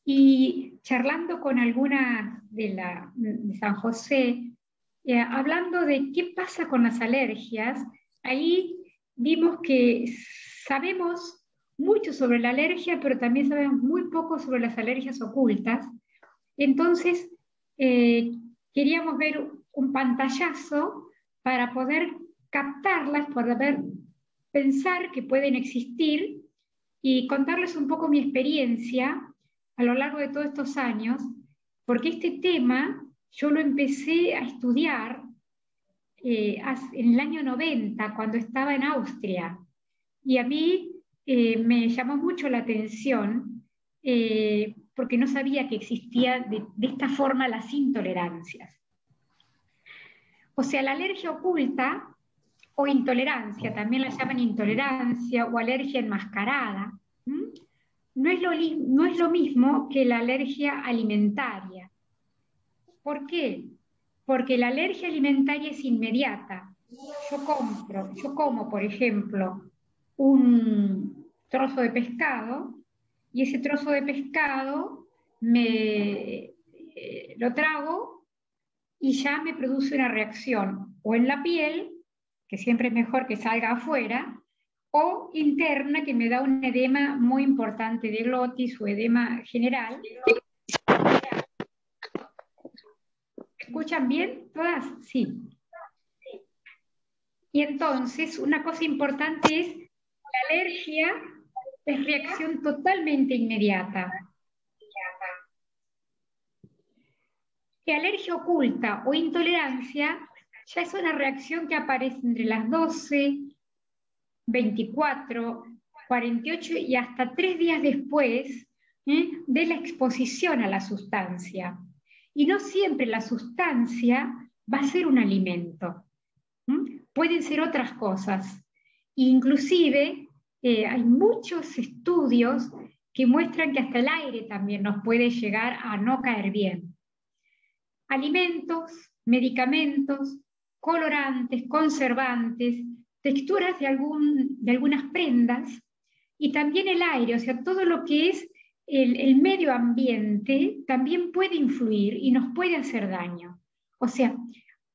y charlando con algunas de San José, hablando de qué pasa con las alergias, ahí vimos que sabemos mucho sobre la alergia, pero también sabemos muy poco sobre las alergias ocultas. Entonces, eh, queríamos ver un pantallazo para poder captarlas, para pensar que pueden existir y contarles un poco mi experiencia a lo largo de todos estos años, porque este tema yo lo empecé a estudiar en el año 90, cuando estaba en Austria, y a mí me llamó mucho la atención porque no sabía que existía de esta forma las intolerancias. O sea, la alergia oculta o intolerancia, también la llaman intolerancia o alergia enmascarada, no es lo mismo que la alergia alimentaria. ¿Por qué? Porque la alergia alimentaria es inmediata. Yo como, por ejemplo, un trozo de pescado y ese trozo de pescado lo trago y ya me produce una reacción o en la piel, que siempre es mejor que salga afuera, o interna, que me da un edema muy importante de glotis o edema general. ¿Me escuchan bien todas? Sí. Y entonces, una cosa importante es, la alergia es reacción totalmente inmediata. Que alergia oculta o intolerancia ya es una reacción que aparece entre las 12, 24, 48 y hasta 3 días después de la exposición a la sustancia. Y no siempre la sustancia va a ser un alimento. Pueden ser otras cosas. Inclusive hay muchos estudios que muestran que hasta el aire también nos puede llegar a no caer bien. Alimentos, medicamentos, colorantes, conservantes, texturas de algunas prendas y también el aire, o sea, todo lo que es el medio ambiente también puede influir y nos puede hacer daño. O sea,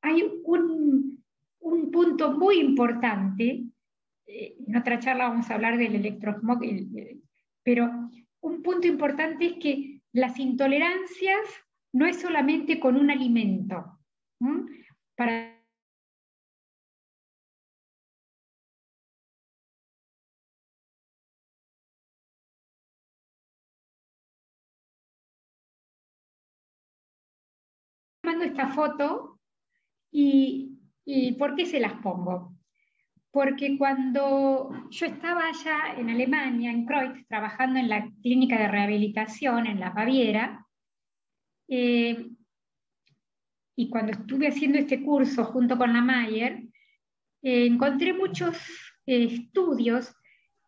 hay un punto muy importante, en otra charla vamos a hablar del electrosmog, pero un punto importante es que las intolerancias no es solamente con un alimento. Para mando esta foto y ¿por qué se las pongo? Porque cuando yo estaba allá en Alemania, en Kreuz, trabajando en la clínica de rehabilitación en la Baviera, y cuando estuve haciendo este curso junto con la Mayer, encontré muchos estudios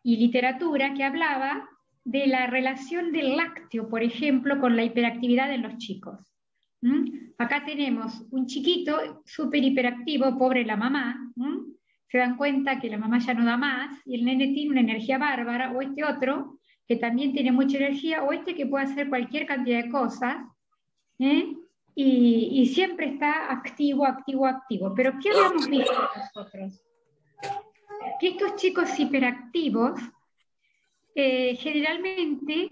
y literatura que hablaba de la relación del lácteo, por ejemplo, con la hiperactividad en los chicos. Acá tenemos un chiquito súper hiperactivo, pobre la mamá, se dan cuenta que la mamá ya no da más y el nene tiene una energía bárbara, o este otro que también tiene mucha energía, o este que puede hacer cualquier cantidad de cosas, y siempre está activo, activo, activo. Pero ¿qué habíamos visto nosotros? Que estos chicos hiperactivos, generalmente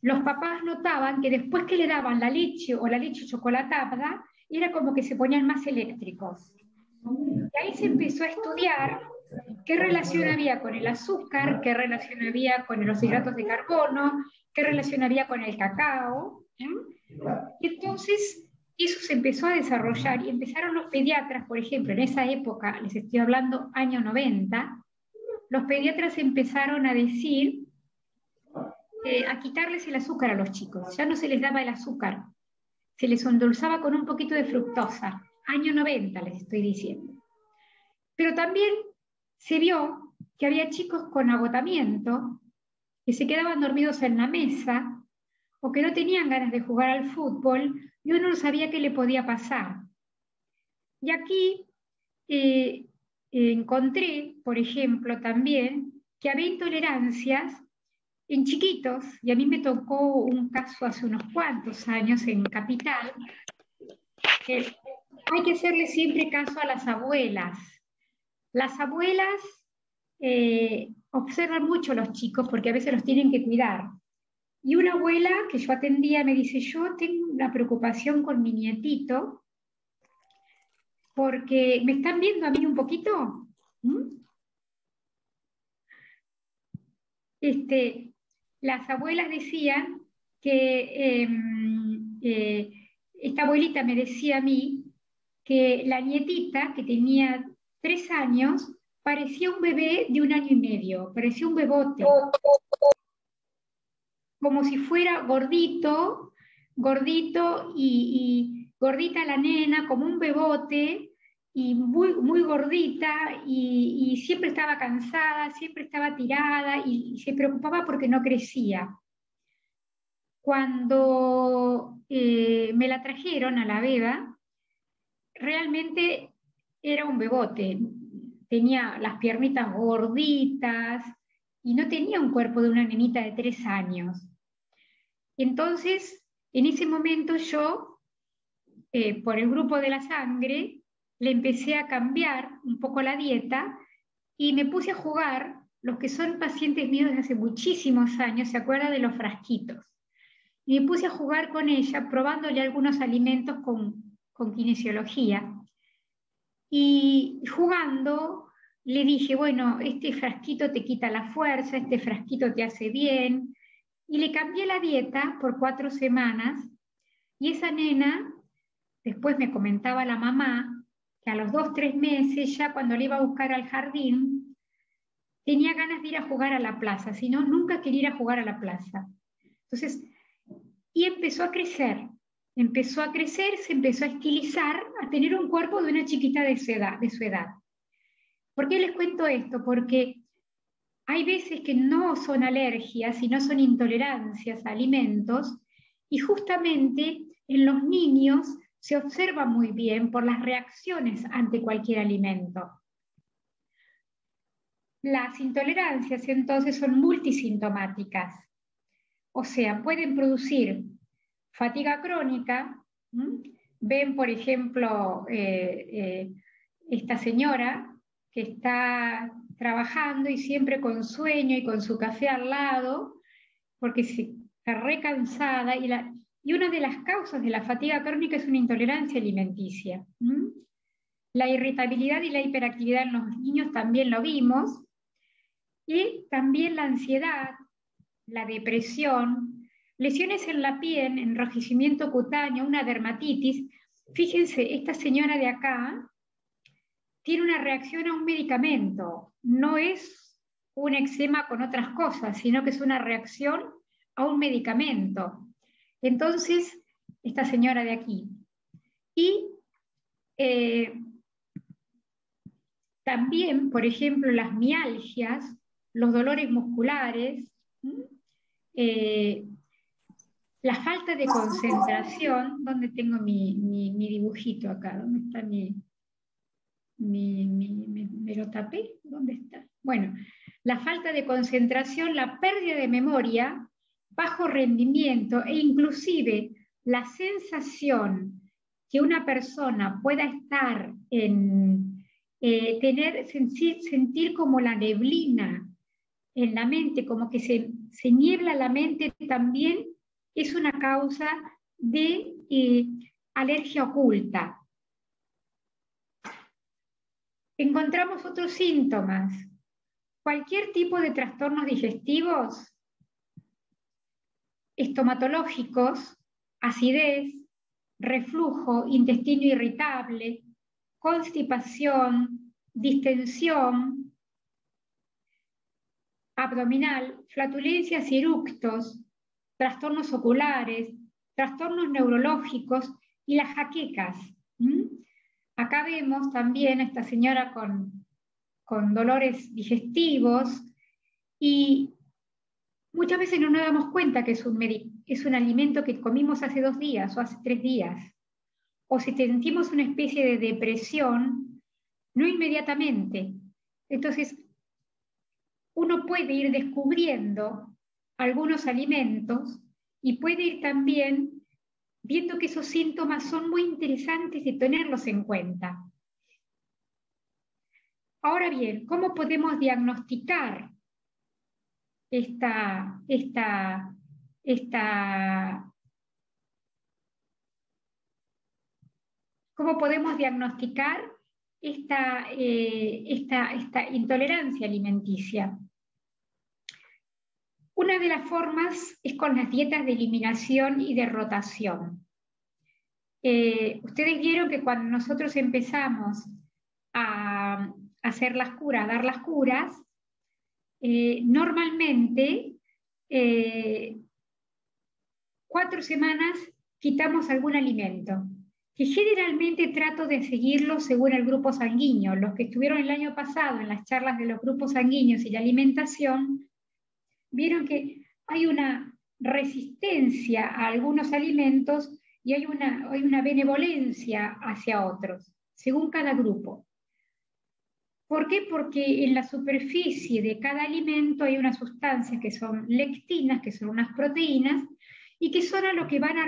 los papás notaban que después que le daban la leche o la leche chocolatada, era como que se ponían más eléctricos. Y ahí se empezó a estudiar qué relación había con el azúcar, qué relación había con los hidratos de carbono, qué relación había con el cacao. Y entonces eso se empezó a desarrollar y empezaron los pediatras, por ejemplo, en esa época, les estoy hablando año 90, los pediatras empezaron a decir, a quitarles el azúcar a los chicos. Ya no se les daba el azúcar, se les endulzaba con un poquito de fructosa. Año 90 les estoy diciendo. Pero también se vio que había chicos con agotamiento, que se quedaban dormidos en la mesa, o que no tenían ganas de jugar al fútbol, y uno no sabía qué le podía pasar. Y aquí encontré, por ejemplo, también que había intolerancias en chiquitos, y a mí me tocó un caso hace unos cuantos años en Capital, que hay que hacerle siempre caso a las abuelas. Las abuelas observan mucho a los chicos porque a veces los tienen que cuidar. Y una abuela que yo atendía me dice, yo tengo una preocupación con mi nietito porque me están viendo a mí un poquito. ¿Mm? Las abuelas decían que esta abuelita me decía a mí que la nietita, que tenía 3 años, parecía un bebé de 1 año y medio, parecía un bebote, como si fuera gordito, gordito y gordita la nena, como un bebote, y muy, muy gordita, y siempre estaba cansada, siempre estaba tirada, y se preocupaba porque no crecía. Cuando me la trajeron a la beba, realmente era un bebote, tenía las piernitas gorditas y no tenía un cuerpo de una nenita de 3 años. Entonces, en ese momento yo, por el grupo de la sangre, le empecé a cambiar un poco la dieta y me puse a jugar. Los que son pacientes míos desde hace muchísimos años se acuerdan de los frasquitos. Y me puse a jugar con ella, probándole algunos alimentos con kinesiología. Y jugando le dije, bueno, este frasquito te quita la fuerza, este frasquito te hace bien. Y le cambié la dieta por 4 semanas y esa nena, después me comentaba la mamá, que a los 2, 3 meses, ya cuando le iba a buscar al jardín, tenía ganas de ir a jugar a la plaza, si no, nunca quería ir a jugar a la plaza. Entonces, y empezó a crecer, se empezó a estilizar, a tener un cuerpo de una chiquita de su edad. ¿Por qué les cuento esto? Porque hay veces que no son alergias, sino son intolerancias a alimentos, y justamente en los niños se observa muy bien por las reacciones ante cualquier alimento. Las intolerancias entonces son multisintomáticas, o sea, pueden producir fatiga crónica. Ven, por ejemplo, esta señora que está trabajando y siempre con sueño y con su café al lado, porque está recansada, y una de las causas de la fatiga crónica es una intolerancia alimenticia. La irritabilidad y la hiperactividad en los niños también lo vimos, y también la ansiedad, la depresión, lesiones en la piel, enrojecimiento cutáneo, una dermatitis. Fíjense, esta señora de acá tiene una reacción a un medicamento, no es un eczema con otras cosas, sino que es una reacción a un medicamento. Entonces, esta señora de aquí. Y también, por ejemplo, las mialgias, los dolores musculares, la falta de concentración. ¿Dónde tengo mi dibujito acá? ¿Dónde está me lo tapé? ¿Dónde está? Bueno, la falta de concentración, la pérdida de memoria, bajo rendimiento e inclusive la sensación que una persona pueda estar sentir como la neblina en la mente, como que se niebla la mente, también es una causa de alergia oculta. Encontramos otros síntomas. Cualquier tipo de trastornos digestivos, estomatológicos, acidez, reflujo, intestino irritable, constipación, distensión abdominal, flatulencias y eructos, trastornos oculares, trastornos neurológicos y las jaquecas. Acá vemos también a esta señora con dolores digestivos, y muchas veces no nos damos cuenta que es un alimento que comimos hace 2 días o hace 3 días. O si sentimos una especie de depresión, no inmediatamente. Entonces, uno puede ir descubriendo algunos alimentos y puede ir también viendo que esos síntomas son muy interesantes de tenerlos en cuenta. Ahora bien, ¿cómo podemos diagnosticar cómo podemos diagnosticar esta intolerancia alimenticia? Una de las formas es con las dietas de eliminación y de rotación. Ustedes vieron que cuando nosotros empezamos a hacer las curas, a dar las curas, normalmente 4 semanas quitamos algún alimento, que generalmente trato de seguirlo según el grupo sanguíneo. Los que estuvieron el año pasado en las charlas de los grupos sanguíneos y la alimentación, vieron que hay una resistencia a algunos alimentos y hay una benevolencia hacia otros, según cada grupo. ¿Por qué? Porque en la superficie de cada alimento hay unas sustancias que son lectinas, que son unas proteínas, y que son a lo que van a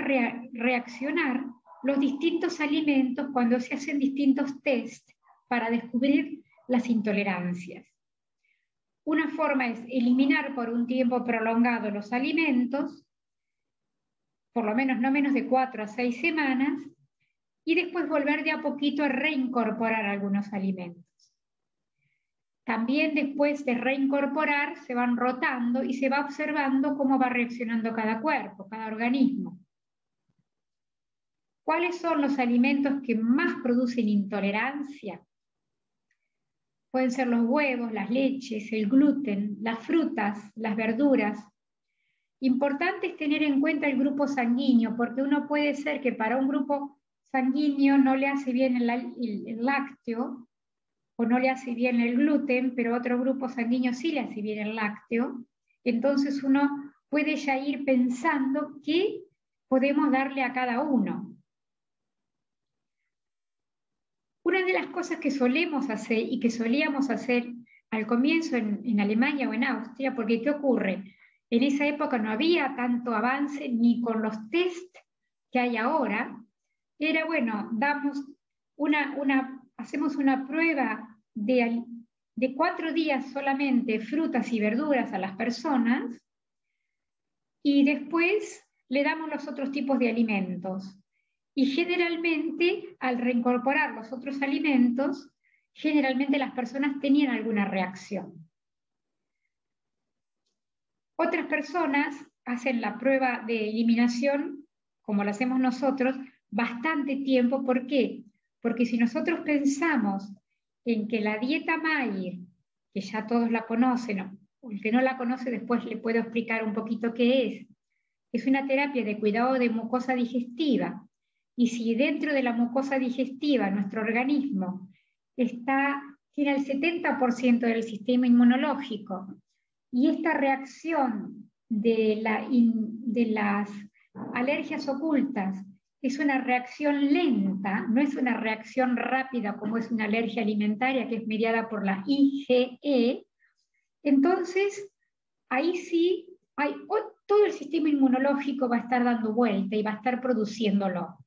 reaccionar los distintos alimentos cuando se hacen distintos test para descubrir las intolerancias. Una forma es eliminar por un tiempo prolongado los alimentos, por lo menos no menos de 4 a 6 semanas, y después volver de a poquito a reincorporar algunos alimentos. También después de reincorporar se van rotando y se va observando cómo va reaccionando cada cuerpo, cada organismo. ¿Cuáles son los alimentos que más producen intolerancia? Pueden ser los huevos, las leches, el gluten, las frutas, las verduras. Importante es tener en cuenta el grupo sanguíneo, porque uno puede ser que para un grupo sanguíneo no le hace bien el lácteo, o no le hace bien el gluten, pero a otro grupo sanguíneo sí le hace bien el lácteo. Entonces uno puede ya ir pensando qué podemos darle a cada uno. Una de las cosas que solemos hacer y que solíamos hacer al comienzo en Alemania o en Austria, porque ¿qué ocurre? En esa época no había tanto avance ni con los test que hay ahora. Era, bueno, hacemos una prueba de 4 días solamente frutas y verduras a las personas y después le damos los otros tipos de alimentos. Y generalmente, al reincorporar los otros alimentos, generalmente las personas tenían alguna reacción. Otras personas hacen la prueba de eliminación, como la hacemos nosotros, bastante tiempo. ¿Por qué? Porque si nosotros pensamos en que la dieta Mayer, que ya todos la conocen, o el que no la conoce después le puedo explicar un poquito qué es una terapia de cuidado de mucosa digestiva. Y si dentro de la mucosa digestiva nuestro organismo tiene el 70% del sistema inmunológico, y esta reacción de las alergias ocultas es una reacción lenta, no es una reacción rápida como es una alergia alimentaria que es mediada por la IgE, entonces ahí sí todo el sistema inmunológico va a estar dando vuelta y va a estar produciéndolo.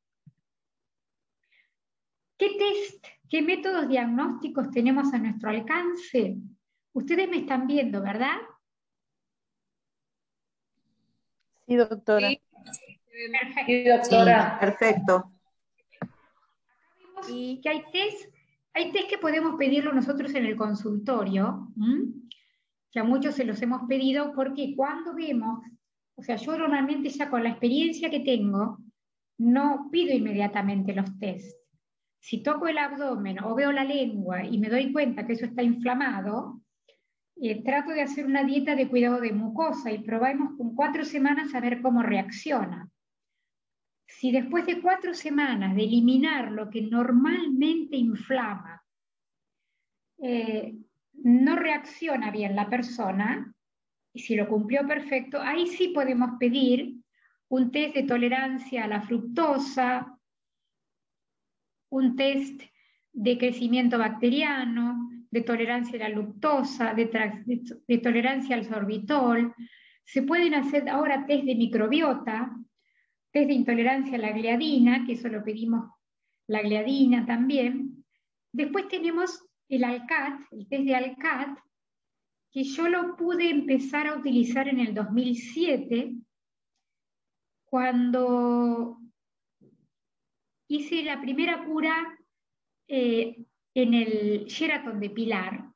¿Qué test, qué métodos diagnósticos tenemos a nuestro alcance? Ustedes me están viendo, ¿verdad? Sí, doctora. Sí, Perfecto. sí, doctora. Sí, perfecto. Y que hay test que podemos pedirlo nosotros en el consultorio, que a muchos se los hemos pedido, porque cuando vemos, o sea, yo normalmente ya con la experiencia que tengo, no pido inmediatamente los test. Si toco el abdomen o veo la lengua y me doy cuenta que eso está inflamado, trato de hacer una dieta de cuidado de mucosa y probamos con 4 semanas a ver cómo reacciona. Si después de 4 semanas de eliminar lo que normalmente inflama, no reacciona bien la persona, y si lo cumplió perfecto, ahí sí podemos pedir un test de tolerancia a la fructosa, un test de crecimiento bacteriano, de tolerancia a la lactosa, de tolerancia al sorbitol, Se pueden hacer ahora test de microbiota, test de intolerancia a la gliadina, que eso lo pedimos, la gliadina también. Después tenemos el ALCAT, el test de ALCAT, que yo lo pude empezar a utilizar en el 2007, cuando hice la primera cura en el Sheraton de Pilar.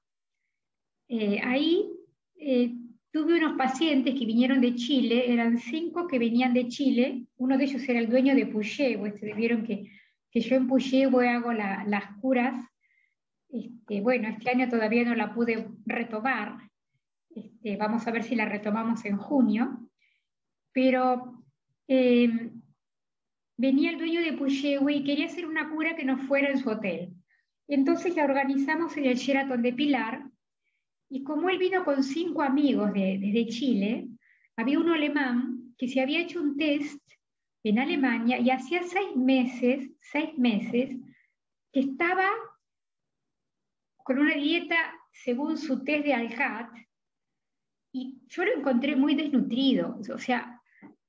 Ahí tuve unos pacientes que vinieron de Chile, eran 5 que venían de Chile, uno de ellos era el dueño de Puyehue, vieron que yo en Puyehue hago las curas. Bueno, este año todavía no la pude retomar, vamos a ver si la retomamos en junio, pero venía el dueño de Puyehue y quería hacer una cura que no fuera en su hotel. Entonces la organizamos en el Sheraton de Pilar, y como él vino con 5 amigos desde Chile, había uno alemán que se había hecho un test en Alemania y hacía 6 meses que estaba con una dieta según su test de ALCAT, y yo lo encontré muy desnutrido. O sea,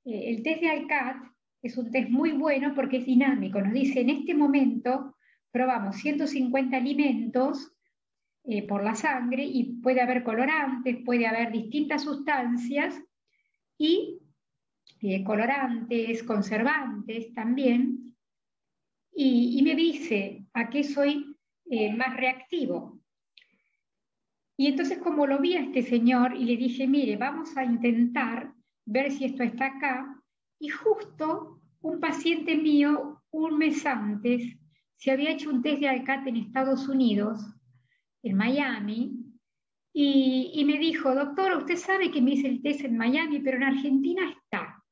el test de ALCAT es un test muy bueno porque es dinámico. Nos dice, en este momento probamos 150 alimentos por la sangre y puede haber colorantes, puede haber distintas sustancias y colorantes, conservantes también. Y me dice a qué soy más reactivo. Y entonces, como lo vi a este señor y le dije, mire, vamos a intentar ver si esto está acá, y justo un paciente mío, un mes antes, se había hecho un test de ALCAT en Estados Unidos, en Miami, y me dijo, doctora, usted sabe que me hice el test en Miami, pero en Argentina está.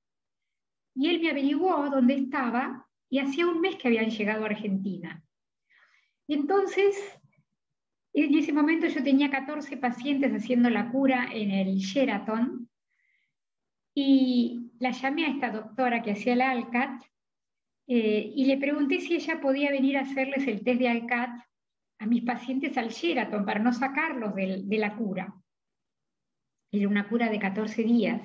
Y él me averiguó dónde estaba, y hacía un mes que habían llegado a Argentina. Y entonces, en ese momento yo tenía 14 pacientes haciendo la cura en el Sheraton, y la llamé a esta doctora que hacía la ALCAT, y le pregunté si ella podía venir a hacerles el test de ALCAT a mis pacientes al Sheraton para no sacarlos de la cura. Era una cura de 14 días.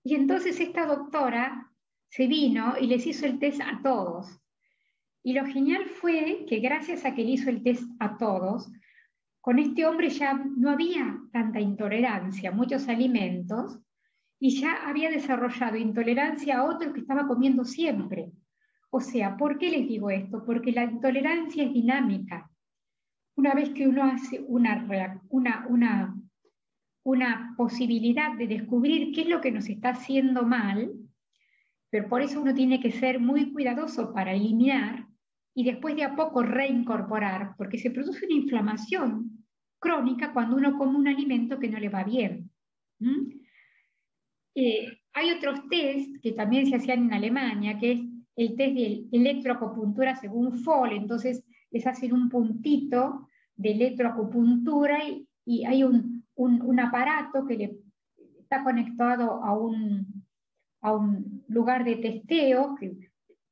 Y entonces esta doctora se vino y les hizo el test a todos. Y lo genial fue que gracias a que le hizo el test a todos, con este hombre ya no había tanta intolerancia a muchos alimentos, y ya había desarrollado intolerancia a otros que estaba comiendo siempre. O sea, ¿por qué les digo esto? Porque la intolerancia es dinámica. Una vez que uno hace una posibilidad de descubrir qué es lo que nos está haciendo mal, pero por eso uno tiene que ser muy cuidadoso para eliminar y después de a poco reincorporar, porque se produce una inflamación crónica cuando uno come un alimento que no le va bien. Hay otros test que también se hacían en Alemania, que es el test de electroacupuntura según FOL. Entonces les hacen un puntito de electroacupuntura y hay un aparato que está conectado a un lugar de testeo, que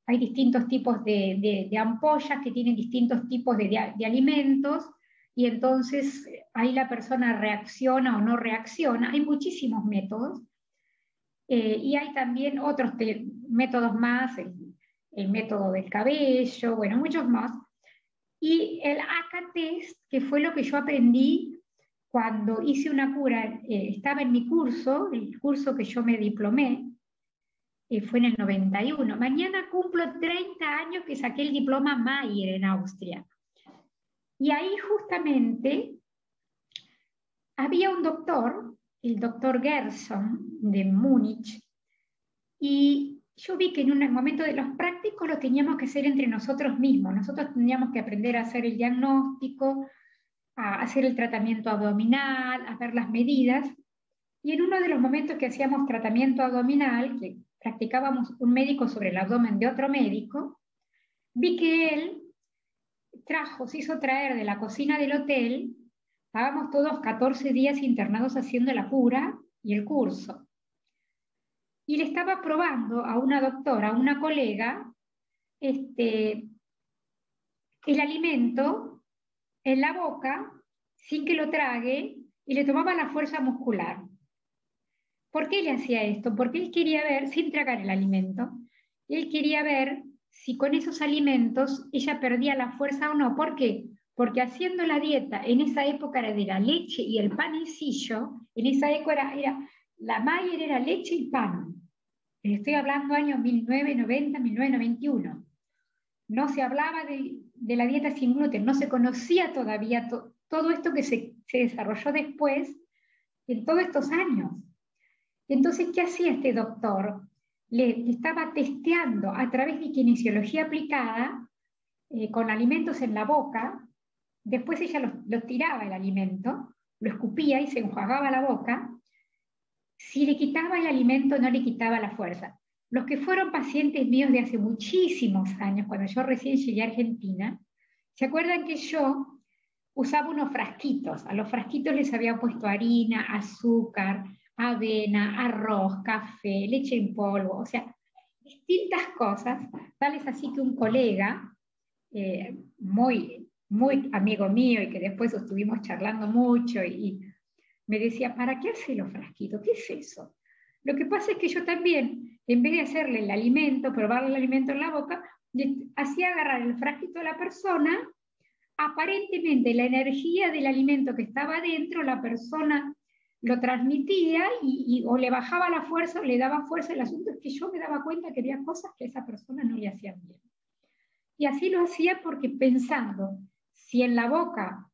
hay distintos tipos de ampollas que tienen distintos tipos de alimentos, y entonces ahí la persona reacciona o no reacciona. Hay muchísimos métodos. Y hay también otros métodos más, el método del cabello, bueno, muchos más. Y el ACA-test, que fue lo que yo aprendí cuando hice una cura, estaba en mi curso, el curso que yo me diplomé, fue en el 91. Mañana cumplo 30 años que saqué el diploma Mayer en Austria. Y ahí justamente había un doctor, el doctor Gerson de Múnich, y yo vi que en un momento de los prácticos lo teníamos que hacer entre nosotros mismos. Nosotros teníamos que aprender a hacer el diagnóstico, a hacer el tratamiento abdominal, a ver las medidas. Y en uno de los momentos que hacíamos tratamiento abdominal, que practicábamos un médico sobre el abdomen de otro médico, vi que él se hizo traer de la cocina del hotel. Estábamos todos 14 días internados haciendo la cura y el curso. Y le estaba probando a una doctora, a una colega, el alimento en la boca sin que lo trague, y le tomaba la fuerza muscular. ¿Por qué le hacía esto? Porque él quería ver, sin tragar el alimento, él quería ver si con esos alimentos ella perdía la fuerza o no. ¿Por qué? Porque haciendo la dieta, en esa época era de la leche y el panecillo, en esa época era la Mayer era leche y pan. Estoy hablando años 1990, 1991. No se hablaba de la dieta sin gluten, no se conocía todavía todo esto que se desarrolló después en todos estos años. Entonces, ¿qué hacía este doctor? Le estaba testeando a través de kinesiología aplicada, con alimentos en la boca. Después ella lo tiraba el alimento, lo escupía y se enjuagaba la boca. Si le quitaba el alimento, no le quitaba la fuerza. Los que fueron pacientes míos de hace muchísimos años, cuando yo recién llegué a Argentina, ¿se acuerdan que yo usaba unos frasquitos? A los frasquitos les había puesto harina, azúcar, avena, arroz, café, leche en polvo, o sea, distintas cosas, tales así que un colega, muy, muy amigo mío y que después estuvimos charlando mucho y me decía, ¿para qué hace los frasquitos? ¿Qué es eso? Lo que pasa es que yo también, en vez de hacerle el alimento, probarle el alimento en la boca, le hacía agarrar el frasquito a la persona, aparentemente la energía del alimento que estaba adentro, la persona lo transmitía o le bajaba la fuerza o le daba fuerza. El asunto es que yo me daba cuenta que había cosas que a esa persona no le hacían bien. Y así lo hacía porque pensando, si en la boca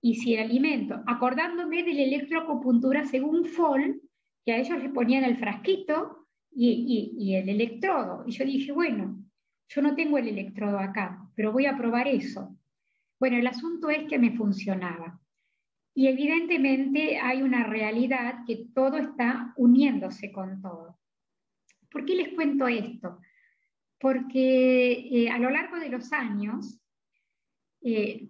y si el alimento, acordándome de la electroacupuntura según Fall, que a ellos le ponían el frasquito y el electrodo. Y yo dije, bueno, yo no tengo el electrodo acá, pero voy a probar eso. Bueno, el asunto es que me funcionaba. Y evidentemente hay una realidad que todo está uniéndose con todo. ¿Por qué les cuento esto? Porque a lo largo de los años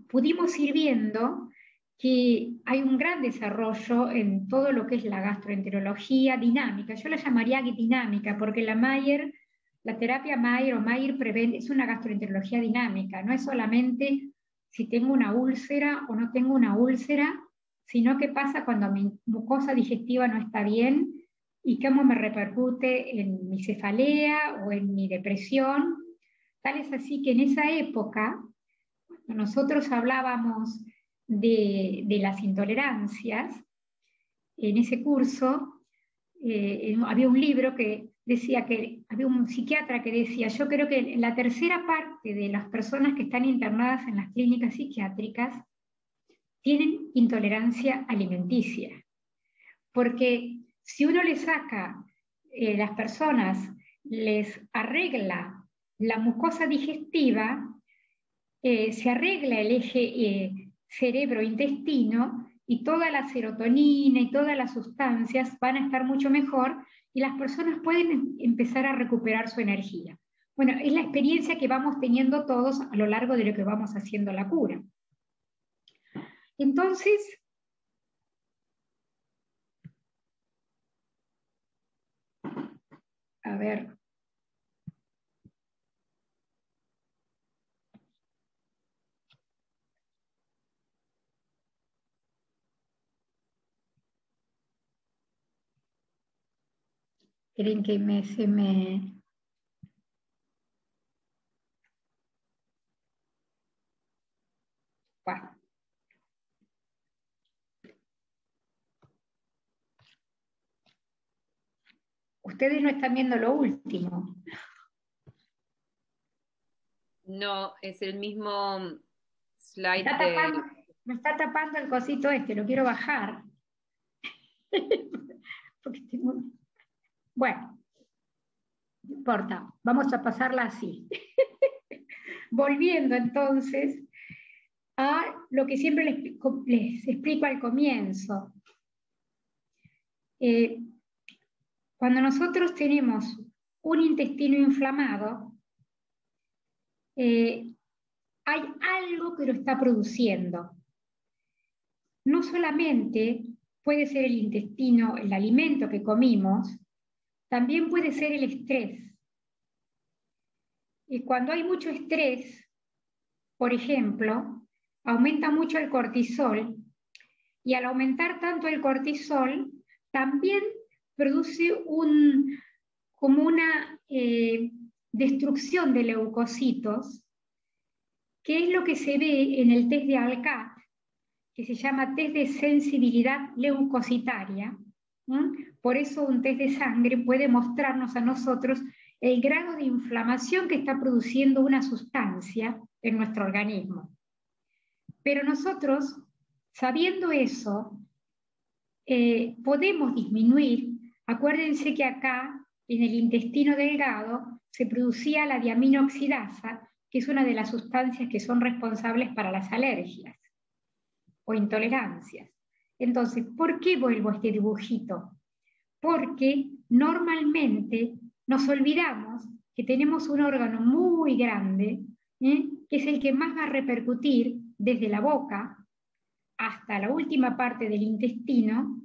pudimos ir viendo que hay un gran desarrollo en todo lo que es la gastroenterología dinámica. Yo la llamaría dinámica porque la terapia Mayer o Mayer Prevent es una gastroenterología dinámica. No es solamente si tengo una úlcera o no tengo una úlcera, sino qué pasa cuando mi mucosa digestiva no está bien y cómo me repercute en mi cefalea o en mi depresión. Tal es así que en esa época, cuando nosotros hablábamos de las intolerancias, en ese curso había un libro que decía que había un psiquiatra que decía, yo creo que la tercera parte de las personas que están internadas en las clínicas psiquiátricas tienen intolerancia alimenticia, porque si uno le saca, las personas les arregla la mucosa digestiva, se arregla el eje cerebro-intestino y toda la serotonina y todas las sustancias van a estar mucho mejor y las personas pueden empezar a recuperar su energía. Bueno, es la experiencia que vamos teniendo todos a lo largo de lo que vamos haciendo la cura. Entonces, a ver. ¿Creen que se me... Bueno. Ustedes no están viendo lo último. No, es el mismo slide me está tapando el cosito este, lo quiero bajar. Porque tengo... Bueno, no importa, vamos a pasarla así. Volviendo entonces a lo que siempre les explico al comienzo. Cuando nosotros tenemos un intestino inflamado, hay algo que lo está produciendo. No solamente puede ser el intestino, el alimento que comimos, también puede ser el estrés. Y cuando hay mucho estrés, por ejemplo, aumenta mucho el cortisol, y al aumentar tanto el cortisol, también produce como una destrucción de leucocitos, que es lo que se ve en el test de ALCAT, que se llama test de sensibilidad leucocitaria. Por eso un test de sangre puede mostrarnos a nosotros el grado de inflamación que está produciendo una sustancia en nuestro organismo. Pero nosotros, sabiendo eso, podemos disminuir. Acuérdense que acá, en el intestino delgado, se producía la diaminoxidasa, que es una de las sustancias que son responsables para las alergias o intolerancias. Entonces, ¿por qué vuelvo a este dibujito? Porque normalmente nos olvidamos que tenemos un órgano muy grande, que es el que más va a repercutir desde la boca hasta la última parte del intestino,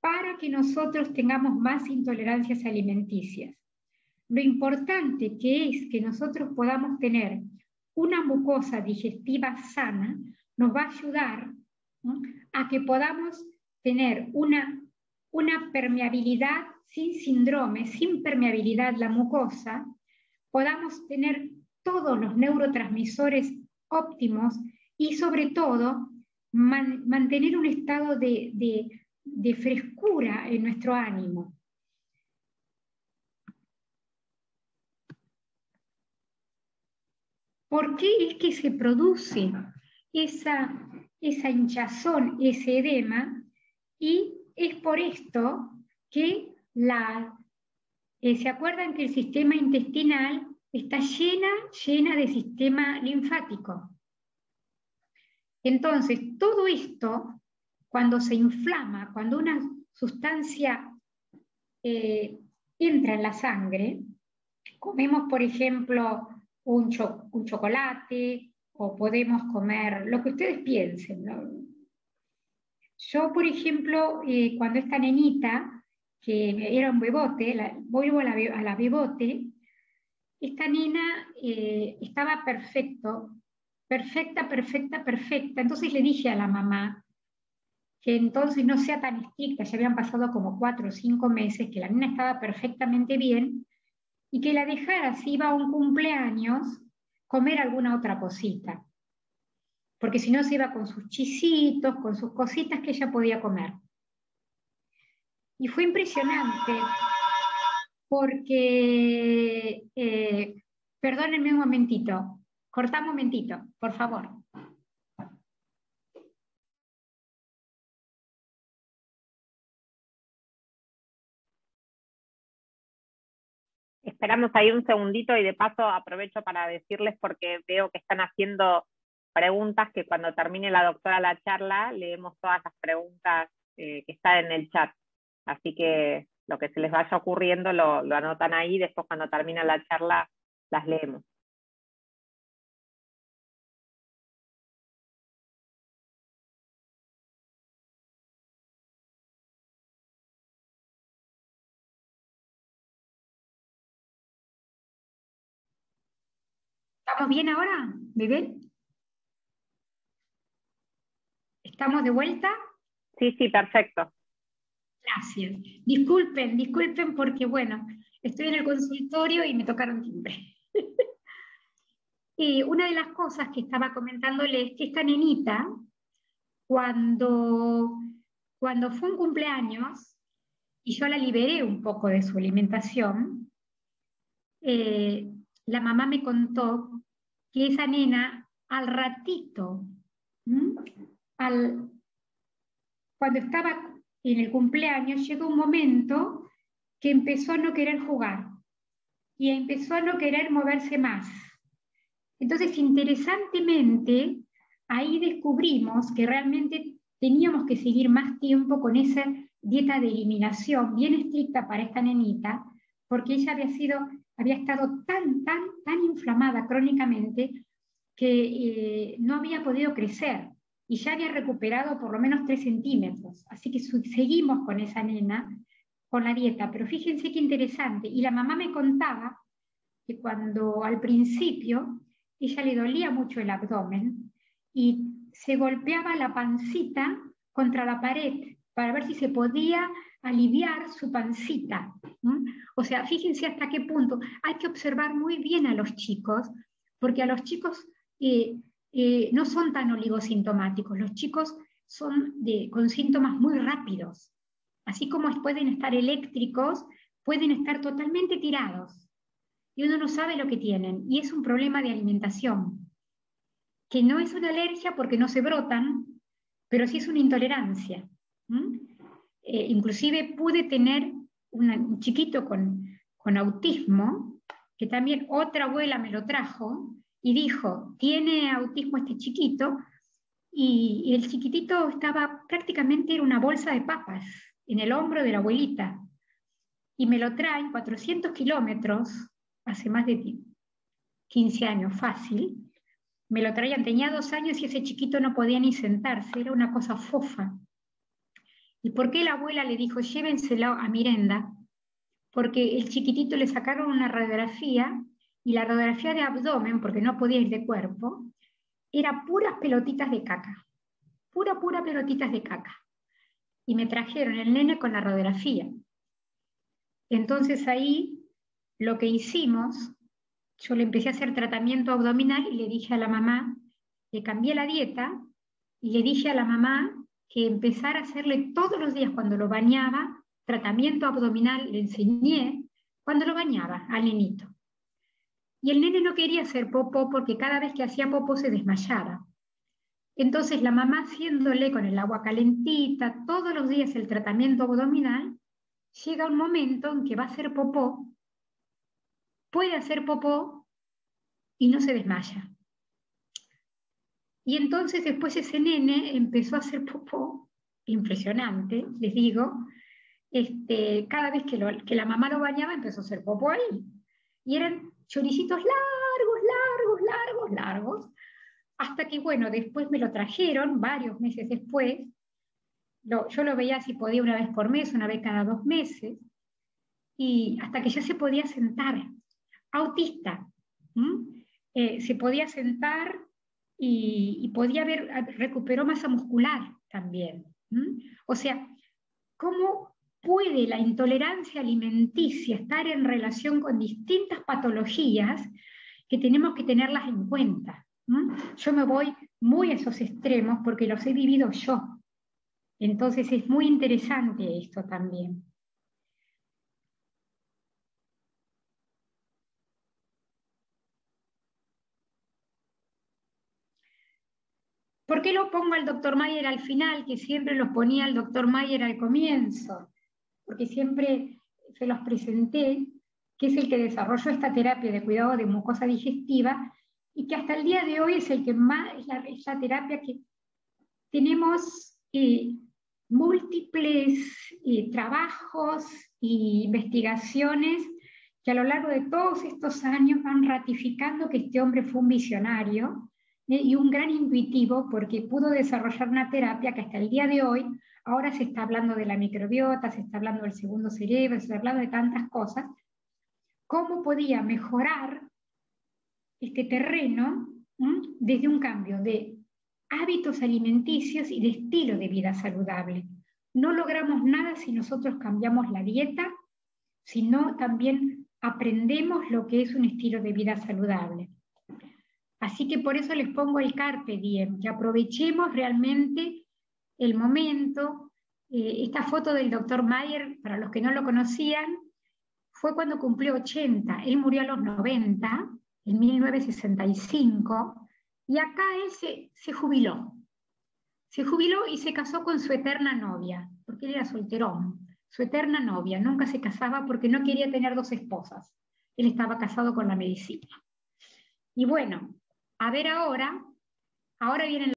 para que nosotros tengamos más intolerancias alimenticias. Lo importante que es que nosotros podamos tener una mucosa digestiva sana, nos va a ayudar, ¿no?, a que podamos tener una permeabilidad sin síndrome, sin permeabilidad la mucosa, podamos tener todos los neurotransmisores óptimos y sobre todo mantener un estado de frescura en nuestro ánimo. ¿Por qué es que se produce esa hinchazón, ese edema? Y es por esto que ¿se acuerdan que el sistema intestinal está llena de sistema linfático? Entonces, todo esto, cuando se inflama, cuando una sustancia entra en la sangre, comemos, por ejemplo, un chocolate, o podemos comer lo que ustedes piensen, ¿no? Yo, por ejemplo, cuando esta nenita, que era un bebote, vuelvo a la bebote, esta nena estaba perfecta. Entonces le dije a la mamá que entonces no sea tan estricta, ya habían pasado como 4 o 5 meses, que la nena estaba perfectamente bien, y que la dejara, si iba a un cumpleaños, comer alguna otra cosita. Porque si no se iba con sus chisitos, con sus cositas que ella podía comer. Y fue impresionante, porque, perdónenme un momentito, cortá un momentito, por favor. Esperamos ahí un segundito y de paso aprovecho para decirles, porque veo que están haciendo preguntas, que cuando termine la doctora la charla leemos todas las preguntas que están en el chat. Así que lo que se les vaya ocurriendo lo anotan ahí, después cuando termine la charla las leemos. ¿Estamos bien ahora, bebé? ¿Estamos de vuelta? Sí, perfecto. Gracias. Disculpen porque, bueno, estoy en el consultorio y me tocaron timbre. Y una de las cosas que estaba comentándole es que esta nenita, cuando fue un cumpleaños, y yo la liberé un poco de su alimentación, la mamá me contó que esa nena al ratito, cuando estaba en el cumpleaños, llegó un momento que empezó a no querer jugar y empezó a no querer moverse más. Entonces, interesantemente, ahí descubrimos que realmente teníamos que seguir más tiempo con esa dieta de eliminación bien estricta para esta nenita, porque ella había estado tan inflamada crónicamente que no había podido crecer y ya había recuperado por lo menos 3 centímetros. Así que seguimos con esa nena, con la dieta. Pero fíjense qué interesante. Y la mamá me contaba que cuando al principio ella le dolía mucho el abdomen y se golpeaba la pancita contra la pared para ver si se podía aliviar su pancita. O sea, fíjense hasta qué punto. Hay que observar muy bien a los chicos, porque a los chicos no son tan oligosintomáticos. Los chicos son con síntomas muy rápidos. Así como pueden estar eléctricos, pueden estar totalmente tirados. Y uno no sabe lo que tienen. Y es un problema de alimentación, que no es una alergia porque no se brotan, pero sí es una intolerancia. Inclusive pude tener un chiquito con autismo, que también otra abuela me lo trajo, y dijo, tiene autismo este chiquito, y el chiquitito estaba prácticamente en una bolsa de papas, en el hombro de la abuelita, y me lo traen 400 kilómetros, hace más de 15 años fácil, me lo traían, tenía 2 años y ese chiquito no podía ni sentarse, era una cosa fofa. ¿Y por qué la abuela le dijo, llévenselo a Mirenda? Porque el chiquitito le sacaron una radiografía, y la radiografía de abdomen, porque no podía ir de cuerpo, era puras pelotitas de caca, pura pelotitas de caca. Y me trajeron el nene con la radiografía. Entonces ahí lo que hicimos, yo le empecé a hacer tratamiento abdominal y le dije a la mamá, le cambié la dieta y le dije a la mamá que empezara a hacerle todos los días cuando lo bañaba, tratamiento abdominal, le enseñé cuando lo bañaba al nenito. Y el nene no quería hacer popó porque cada vez que hacía popó se desmayaba. Entonces la mamá haciéndole con el agua calentita todos los días el tratamiento abdominal, llega un momento en que va a hacer popó, puede hacer popó y no se desmaya. Y entonces después ese nene empezó a hacer popó, impresionante, les digo, cada vez que la mamá lo bañaba empezó a hacer popó ahí. Y eran choricitos largos, hasta que, bueno, después me lo trajeron, varios meses después, yo lo veía si podía una vez por mes, una vez cada 2 meses, y hasta que ya se podía sentar, autista, se podía sentar y podía recuperó masa muscular también. O sea, ¿cómo puede la intolerancia alimenticia estar en relación con distintas patologías que tenemos que tenerlas en cuenta? Yo me voy muy a esos extremos porque los he vivido yo. Entonces es muy interesante esto también. ¿Por qué lo pongo al doctor Mayer al final, que siempre los ponía al doctor Mayer al comienzo? Porque siempre se los presenté, que es el que desarrolló esta terapia de cuidado de mucosa digestiva, y que hasta el día de hoy es el que más, es la terapia que tenemos múltiples trabajos e investigaciones que a lo largo de todos estos años van ratificando que este hombre fue un visionario y un gran intuitivo, porque pudo desarrollar una terapia que hasta el día de hoy, ahora se está hablando de la microbiota, se está hablando del segundo cerebro, se está hablando de tantas cosas, cómo podía mejorar este terreno desde un cambio de hábitos alimenticios y de estilo de vida saludable. No logramos nada si nosotros cambiamos la dieta, sino también aprendemos lo que es un estilo de vida saludable. Así que por eso les pongo el carpe diem, que aprovechemos realmente el momento. Esta foto del doctor Mayer, para los que no lo conocían, fue cuando cumplió 80. Él murió a los 90, en 1965, y acá él se jubiló. Se jubiló y se casó con su eterna novia, porque él era solterón. Su eterna novia, nunca se casaba porque no quería tener 2 esposas. Él estaba casado con la medicina. Y bueno, a ver ahora vienen